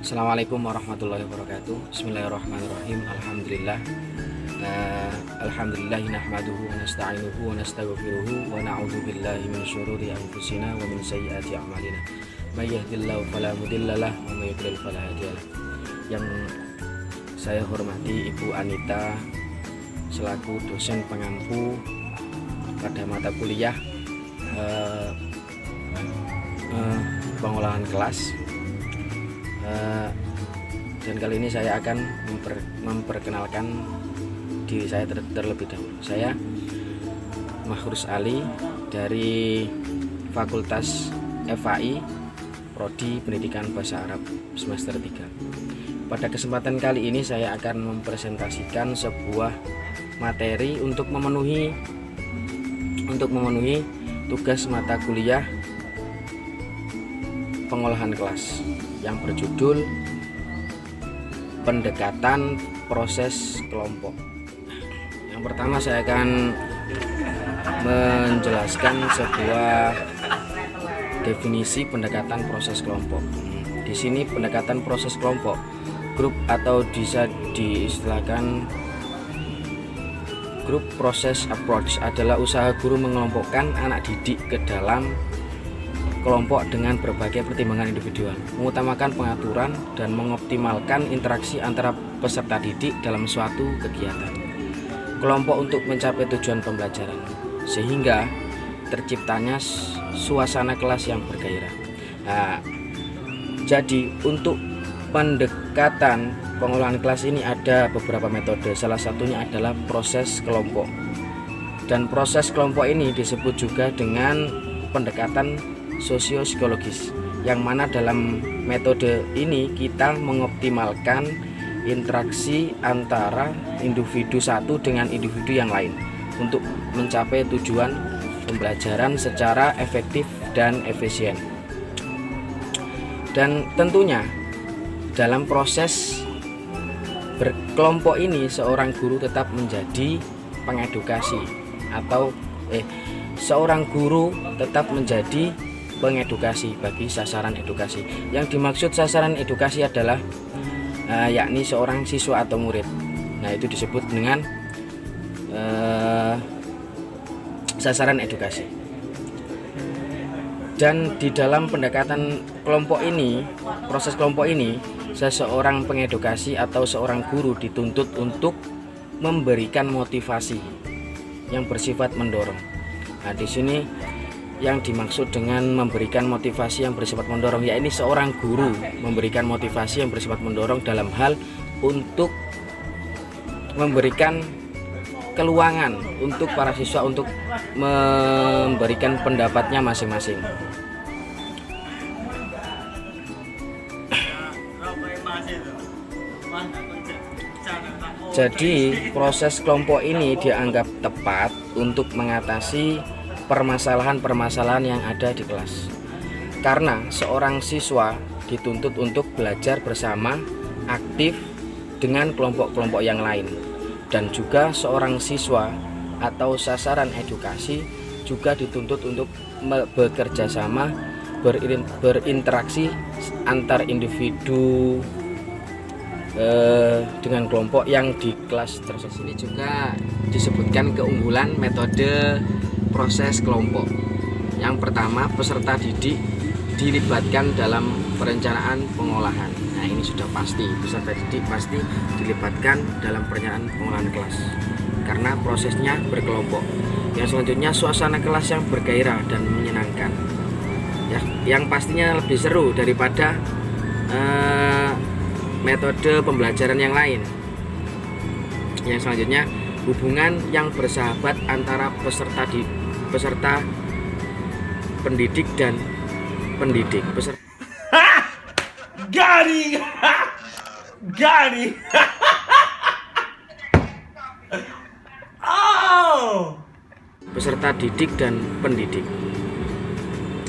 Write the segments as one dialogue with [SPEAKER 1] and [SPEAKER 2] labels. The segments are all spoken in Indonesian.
[SPEAKER 1] Assalamualaikum warahmatullahi wabarakatuh. Bismillahirrahmanirrahim. Alhamdulillah. Alhamdulillah nahmaduhu wa nasta'inuhu wa nastaghfiruhu wa na'udzu billahi min syururi anfusina wa min sayyiati a'malina. May yahdihillahu fala mudhillalah wa may yudlil fala hadiyalah. Yang saya hormati Ibu Anita selaku dosen pengampu pada mata kuliah pengolahan kelas. Dan kali ini saya akan memperkenalkan diri saya terlebih dahulu. Saya Mahrus Ali dari Fakultas FAI Prodi Pendidikan Bahasa Arab semester 3. Pada kesempatan kali ini saya akan mempresentasikan sebuah materi untuk memenuhi tugas mata kuliah pengolahan kelas yang berjudul pendekatan proses kelompok. Yang pertama saya akan menjelaskan sebuah definisi pendekatan proses kelompok. Di sini pendekatan proses kelompok, grup atau bisa diistilahkan grup process approach adalah usaha guru mengelompokkan anak didik ke dalam kelompok dengan berbagai pertimbangan individual, mengutamakan pengaturan dan mengoptimalkan interaksi antara peserta didik dalam suatu kegiatan kelompok untuk mencapai tujuan pembelajaran, sehingga terciptanya suasana kelas yang bergairah. Nah, jadi untuk pendekatan pengolahan kelas ini ada beberapa metode. Salah satunya adalah proses kelompok, dan proses kelompok ini disebut juga dengan pendekatan sosio-psikologis, yang mana dalam metode ini kita mengoptimalkan interaksi antara individu satu dengan individu yang lain untuk mencapai tujuan pembelajaran secara efektif dan efisien. Dan tentunya dalam proses berkelompok ini seorang guru tetap menjadi pengedukasi atau seorang guru tetap menjadi pengedukasi bagi sasaran edukasi. Yang dimaksud sasaran edukasi adalah yakni seorang siswa atau murid. Nah, itu disebut dengan sasaran edukasi. Dan di dalam pendekatan kelompok ini, proses kelompok ini, seseorang pengedukasi atau seorang guru dituntut untuk memberikan motivasi yang bersifat mendorong. Nah, di sini yang dimaksud dengan memberikan motivasi yang bersifat mendorong, yakni seorang guru memberikan motivasi yang bersifat mendorong dalam hal untuk memberikan keluangan untuk para siswa untuk memberikan pendapatnya masing-masing. Jadi proses kelompok ini dianggap tepat untuk mengatasi permasalahan-permasalahan yang ada di kelas, karena seorang siswa dituntut untuk belajar bersama, aktif dengan kelompok-kelompok yang lain, dan juga seorang siswa atau sasaran edukasi juga dituntut untuk bekerja sama, berinteraksi antar individu dengan kelompok yang di kelas tersebut. Ini juga disebutkan keunggulan metode proses kelompok. Yang pertama, peserta didik dilibatkan dalam perencanaan pengolahan. Nah, ini sudah pasti, peserta didik pasti dilibatkan dalam perencanaan pengolahan kelas karena prosesnya berkelompok. Yang selanjutnya, suasana kelas yang bergairah dan menyenangkan, ya, yang pastinya lebih seru daripada metode pembelajaran yang lain. Yang selanjutnya, hubungan yang bersahabat antara peserta pendidik dan pendidik.
[SPEAKER 2] Gari. Oh.
[SPEAKER 1] Peserta didik dan pendidik.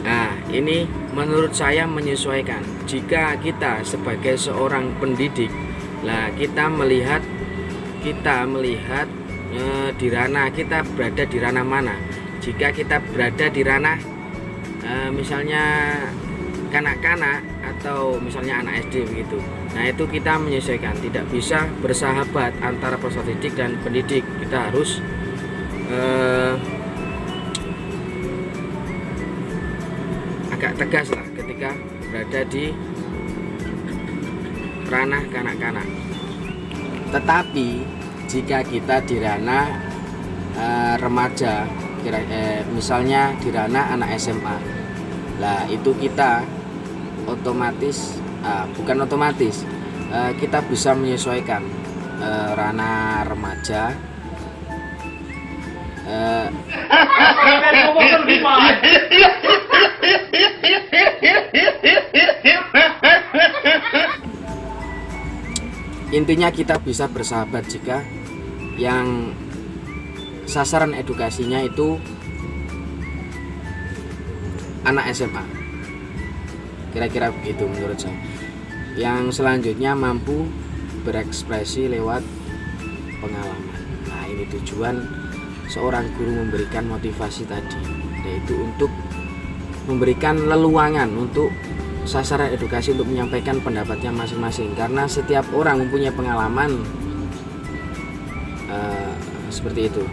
[SPEAKER 1] Nah, ini menurut saya menyesuaikan. Jika kita sebagai seorang pendidik, kita melihat di ranah kita berada di ranah mana. Jika kita berada di ranah misalnya kanak-kanak atau misalnya anak SD begitu. Nah itu kita menyesuaikan, tidak bisa bersahabat antara peserta didik dan pendidik. Kita harus agak tegas lah ketika berada di ranah kanak-kanak. Tetapi jika kita di ranah remaja, misalnya di ranah anak SMA, lah itu kita otomatis kita bisa menyesuaikan ranah remaja intinya kita bisa bersahabat jika yang sasaran edukasinya itu anak SMA, kira-kira begitu menurut saya. Yang selanjutnya mampu berekspresi lewat pengalaman. Nah ini tujuan seorang guru memberikan motivasi tadi, yaitu untuk memberikan leluangan untuk sasaran edukasi untuk menyampaikan pendapatnya masing-masing, karena setiap orang mempunyai pengalaman seperti itu.